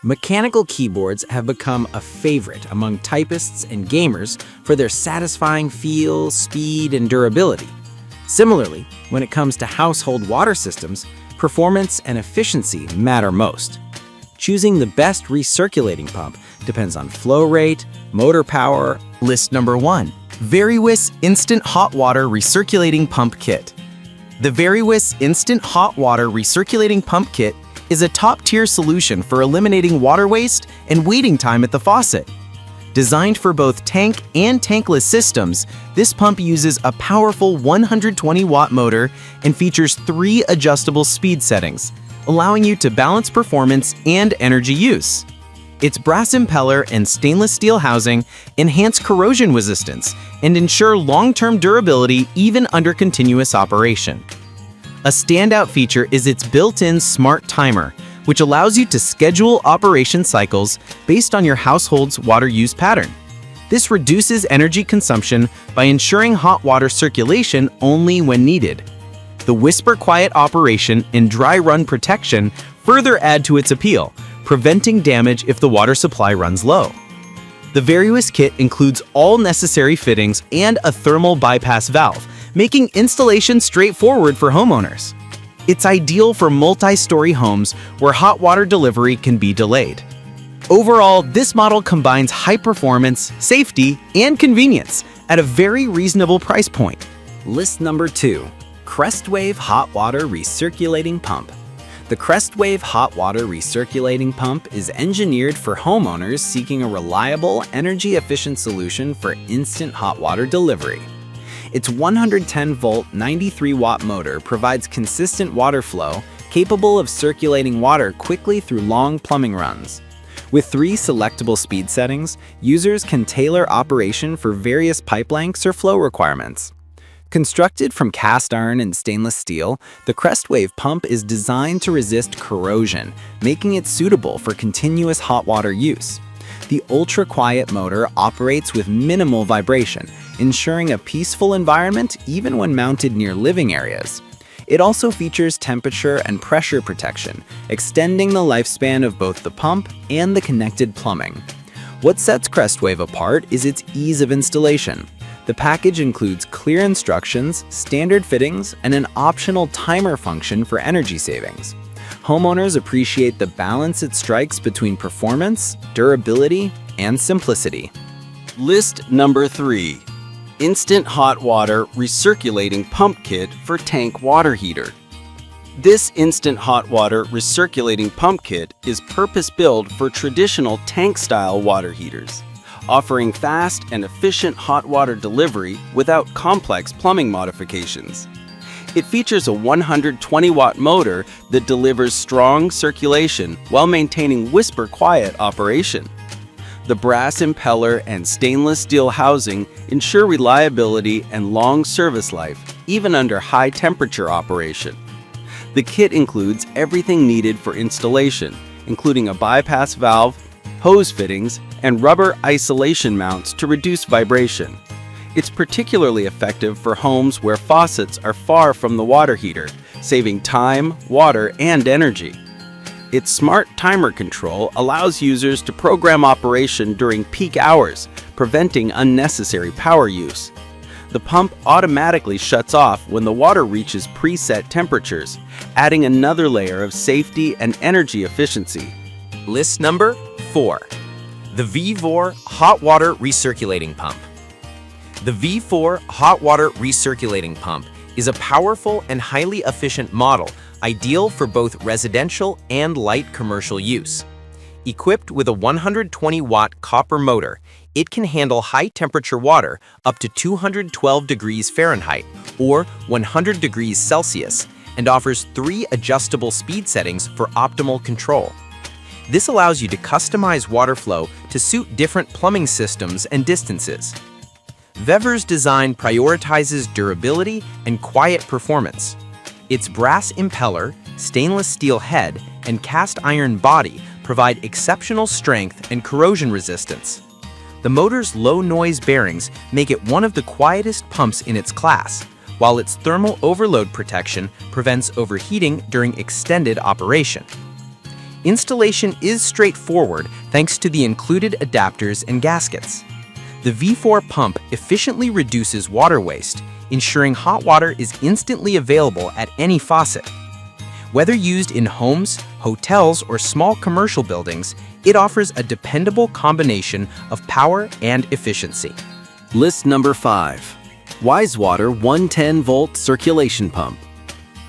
Mechanical keyboards have become a favorite among typists and gamers for their satisfying feel, speed, and durability. Similarly, when it comes to household water systems, performance and efficiency matter most. Choosing the best recirculating pump depends on flow rate, motor power. List number 1. Veriwis Instant Hot Water Recirculating Pump Kit. The Veriwis Instant Hot Water Recirculating Pump Kit is a top-tier solution for eliminating water waste and waiting time at the faucet. Designed for both tank and tankless systems, this pump uses a powerful 120-watt motor and features 3 adjustable speed settings, allowing you to balance performance and energy use. Its brass impeller and stainless steel housing enhance corrosion resistance and ensure long-term durability even under continuous operation. A standout feature is its built-in smart timer, which allows you to schedule operation cycles based on your household's water use pattern. This reduces energy consumption by ensuring hot water circulation only when needed. The whisper-quiet operation and dry run protection further add to its appeal, preventing damage if the water supply runs low. The Veriwis kit includes all necessary fittings and a thermal bypass valve, making installation straightforward for homeowners. It's ideal for multi-story homes where hot water delivery can be delayed. Overall, this model combines high performance, safety, and convenience at a very reasonable price point. List number 2. Crestwave Hot Water Recirculating Pump. The Crestwave Hot Water Recirculating Pump is engineered for homeowners seeking a reliable, energy-efficient solution for instant hot water delivery. Its 110-volt, 93-watt motor provides consistent water flow, capable of circulating water quickly through long plumbing runs. With 3 selectable speed settings, users can tailor operation for various pipe lengths or flow requirements. Constructed from cast iron and stainless steel, the Crestwave pump is designed to resist corrosion, making it suitable for continuous hot water use. The ultra-quiet motor operates with minimal vibration, ensuring a peaceful environment even when mounted near living areas. It also features temperature and pressure protection, extending the lifespan of both the pump and the connected plumbing. What sets Crestwave apart is its ease of installation. The package includes clear instructions, standard fittings, and an optional timer function for energy savings. Homeowners appreciate the balance it strikes between performance, durability, and simplicity. List number 3. Instant Hot Water Recirculating Pump Kit for Tank Water Heater. This Instant Hot Water Recirculating Pump Kit is purpose-built for traditional tank-style water heaters, offering fast and efficient hot water delivery without complex plumbing modifications. It features a 120-watt motor that delivers strong circulation while maintaining whisper-quiet operation. The brass impeller and stainless steel housing ensure reliability and long service life, even under high-temperature operation. The kit includes everything needed for installation, including a bypass valve, hose fittings, and rubber isolation mounts to reduce vibration. It's particularly effective for homes where faucets are far from the water heater, saving time, water, and energy. Its smart timer control allows users to program operation during peak hours, preventing unnecessary power use. The pump automatically shuts off when the water reaches preset temperatures, adding another layer of safety and energy efficiency. List number 4. The V4 Hot Water Recirculating Pump. The V4 Hot Water Recirculating Pump is a powerful and highly efficient model, ideal for both residential and light commercial use. Equipped with a 120-watt copper motor, it can handle high-temperature water up to 212 degrees Fahrenheit or 100 degrees Celsius and offers 3 adjustable speed settings for optimal control. This allows you to customize water flow to suit different plumbing systems and distances. Vever's design prioritizes durability and quiet performance. Its brass impeller, stainless steel head, and cast iron body provide exceptional strength and corrosion resistance. The motor's low-noise bearings make it one of the quietest pumps in its class, while its thermal overload protection prevents overheating during extended operation. Installation is straightforward thanks to the included adapters and gaskets. The V4 pump efficiently reduces water waste, ensuring hot water is instantly available at any faucet. Whether used in homes, hotels, or small commercial buildings, it offers a dependable combination of power and efficiency. List number 5. WiseWater 110-volt circulation pump.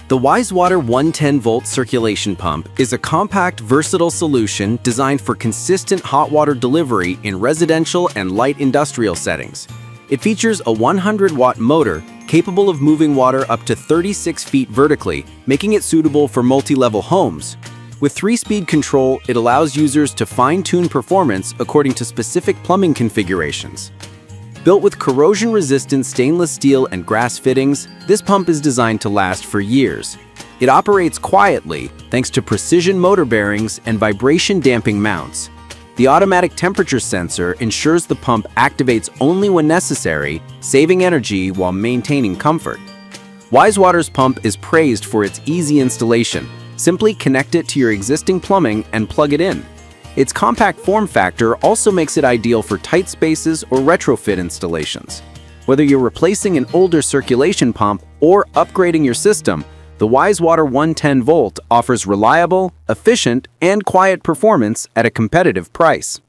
The WiseWater 110-volt circulation pump is a compact, versatile solution designed for consistent hot water delivery in residential and light industrial settings. It features a 100-watt motor capable of moving water up to 36 feet vertically, making it suitable for multi-level homes. With 3-speed control, it allows users to fine-tune performance according to specific plumbing configurations. Built with corrosion-resistant stainless steel and grass fittings, this pump is designed to last for years. It operates quietly thanks to precision motor bearings and vibration-damping mounts. The automatic temperature sensor ensures the pump activates only when necessary, saving energy while maintaining comfort. WiseWater's pump is praised for its easy installation. Simply connect it to your existing plumbing and plug it in. Its compact form factor also makes it ideal for tight spaces or retrofit installations. Whether you're replacing an older circulation pump or upgrading your system, the WiseWater 110-volt offers reliable, efficient, and quiet performance at a competitive price.